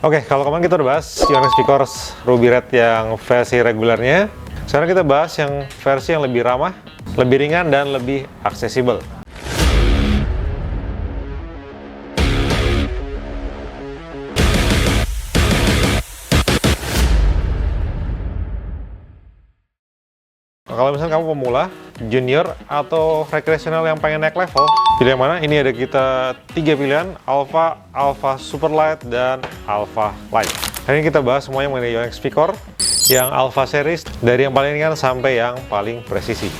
Oke, kalau kemarin kita udah bahas Yonex V-Core Ruby Red yang versi regulernya. Sekarang kita bahas yang versi yang lebih ramah, lebih ringan, dan lebih aksesibel. Kalau misalnya kamu pemula, junior, atau rekreasional yang pengen naik level, pilih yang mana? Ini ada kita 3 pilihan, Alpha, Alpha Super Light, dan Alpha Light. Hari ini kita bahas semuanya mengenai Yonex V-Core yang Alpha series, dari yang paling ringan sampai yang paling presisi.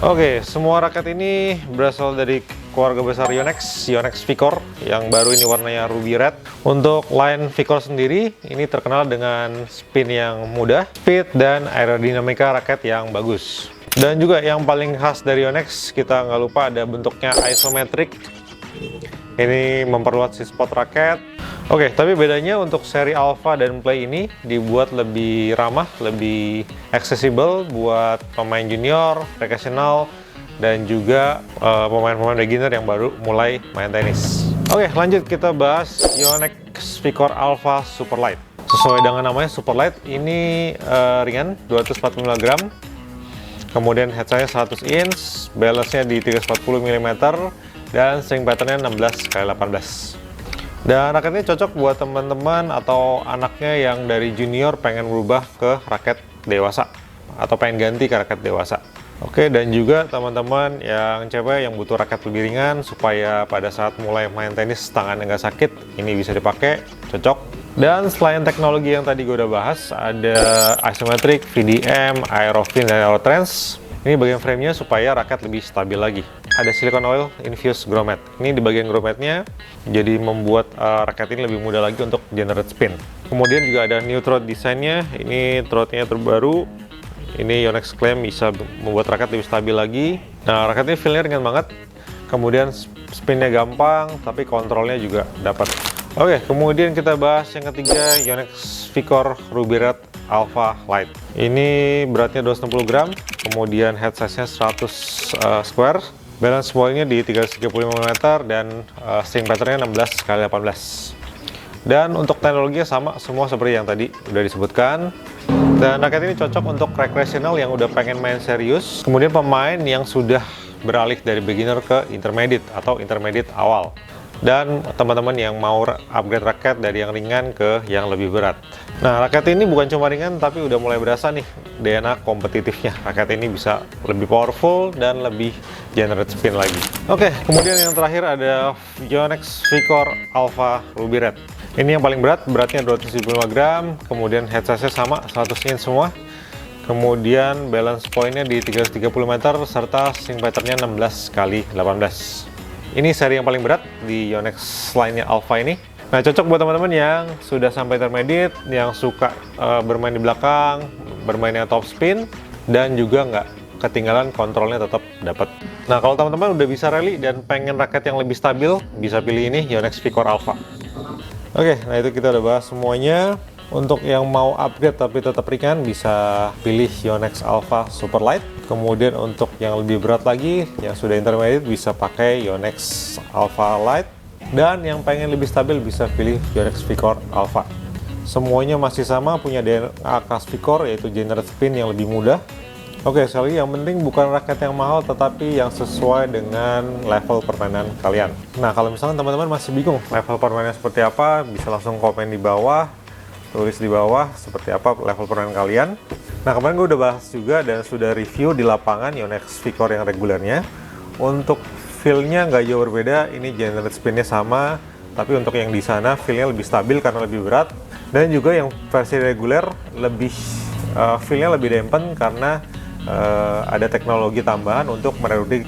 Oke, semua raket ini berasal dari keluarga besar Yonex V-Core yang baru ini warnanya Ruby Red. Untuk line V-Core sendiri, ini terkenal dengan spin yang mudah, speed, dan aerodinamika raket yang bagus. Dan juga yang paling khas dari Yonex, kita nggak lupa ada bentuknya isometric. Ini memperluas si spot raket. Oke, tapi bedanya untuk seri Alpha dan Play ini dibuat lebih ramah, lebih accessible buat pemain junior, rekreasional, dan juga pemain-pemain beginner yang baru mulai main tenis. Oke, lanjut kita bahas Yonex V-Core Alpha Super Light. Sesuai dengan namanya Super Light, ini ringan, 245 gram. Kemudian head size 100 inch, balance-nya di 340 mm, dan string pattern-nya 16x18. Dan raket ini cocok buat teman-teman atau anaknya yang dari junior pengen berubah ke raket dewasa atau pengen ganti ke raket dewasa. Oke, dan juga teman-teman yang cewek yang butuh raket lebih ringan supaya pada saat mulai main tenis tangannya nggak sakit, ini bisa dipakai, cocok. Dan selain teknologi yang tadi gue udah bahas, ada isometric, VDM, Aerofin, dan Aerotrans. Ini bagian framenya supaya raket lebih stabil lagi. Ada silicone oil infused grommet. Ini di bagian grommetnya jadi membuat raket ini lebih mudah lagi untuk generate spin. Kemudian juga ada new throat desainnya. Ini throatnya terbaru. Ini Yonex klaim bisa membuat raket lebih stabil lagi. Nah, raket ini feel-nya ringan banget. Kemudian spinnya gampang, tapi kontrolnya juga dapat. Oke, kemudian kita bahas yang ketiga, Yonex V-Core Ruby Red Alpha Light. Ini beratnya 260 gram, kemudian head size-nya 100 square, balance point-nya di 335 mm, dan string pattern-nya 16x18. Dan untuk teknologinya sama semua seperti yang tadi udah disebutkan. Dan raket ini cocok untuk rekreasional yang udah pengen main serius, kemudian pemain yang sudah beralih dari beginner ke intermediate atau intermediate awal, dan teman-teman yang mau upgrade raket dari yang ringan ke yang lebih berat. Nah, raket ini bukan cuma ringan, tapi udah mulai berasa nih DNA kompetitifnya. Raket ini bisa lebih powerful dan lebih generate spin lagi. Oke, kemudian yang terakhir ada Yonex V-Core Alpha Ruby Red. Ini yang paling berat, beratnya 275 gram, kemudian head size-nya sama, 100 inch semua. Kemudian balance point-nya di 330 meter, serta string pattern-nya 16x18. Ini seri yang paling berat di Yonex line-nya Alpha ini. Nah, cocok buat teman-teman yang sudah sampai intermediate, yang suka bermain di belakang, bermainnya top spin, dan juga nggak ketinggalan kontrolnya tetap dapat. Nah, kalau teman-teman udah bisa rally dan pengen raket yang lebih stabil, bisa pilih ini Yonex V-Core Alpha. Oke, nah itu kita udah bahas semuanya. Untuk yang mau upgrade tapi tetap ringan, bisa pilih Yonex Alpha Super Light. Kemudian untuk yang lebih berat lagi, yang sudah intermediate, bisa pakai Yonex Alpha Light. Dan yang pengen lebih stabil, bisa pilih Yonex V-Core Alpha. Semuanya masih sama, punya DNA khas V-Core, yaitu generate spin yang lebih mudah. Oke, sekali lagi yang penting bukan raket yang mahal, tetapi yang sesuai dengan level permainan kalian. Nah, kalau misalnya teman-teman masih bingung level permainan seperti apa, bisa langsung komen di bawah, tulis di bawah seperti apa level permainan kalian. Nah, kemarin gue udah bahas juga dan sudah review di lapangan Yonex V-Core yang regulernya. Untuk feel-nya nggak jauh berbeda, ini generate spin-nya sama, tapi untuk yang di sana feel-nya lebih stabil karena lebih berat. Dan juga yang versi reguler lebih feel-nya lebih dampen karena ada teknologi tambahan untuk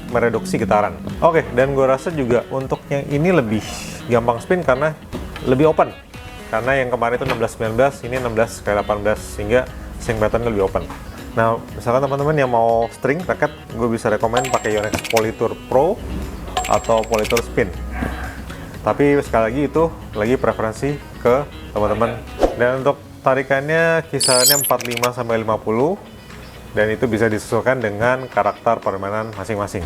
mereduksi getaran. Oke, dan gue rasa juga untuk yang ini lebih gampang spin karena lebih open. Karena yang kemarin itu 16-19, ini 16x18, sehingga string pattern lebih open. Nah, misalkan teman-teman yang mau string raket, gue bisa rekomend pakai Yonex Polytour Pro atau Polytour Spin. Tapi sekali lagi itu lagi preferensi ke teman-teman. Dan untuk tarikannya kisarannya 45-50. Dan itu bisa disesuaikan dengan karakter permainan masing-masing.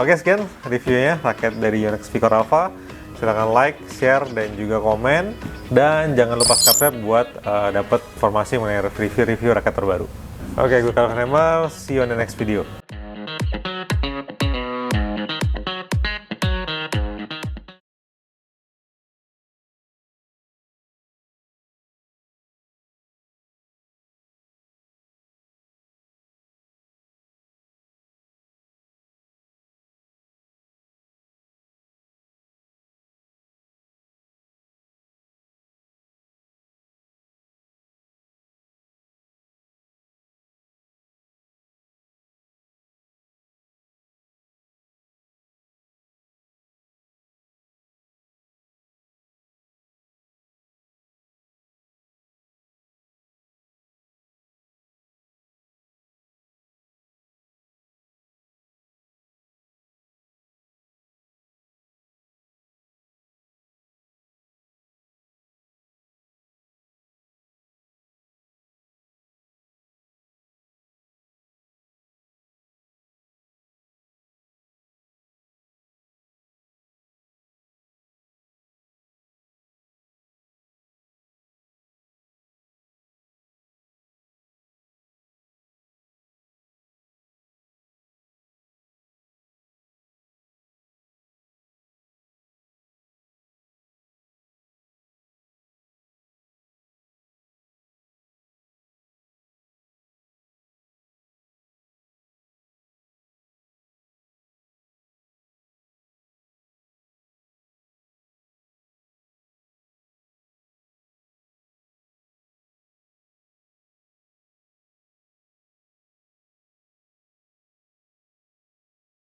Oke, sekian reviewnya raket dari Yonex V-Core Alpha silahkan like, share, dan juga komen. Dan jangan lupa subscribe buat dapat informasi mengenai review-review raket terbaru. Oke, gue Calvin Hemal, see you on the next video.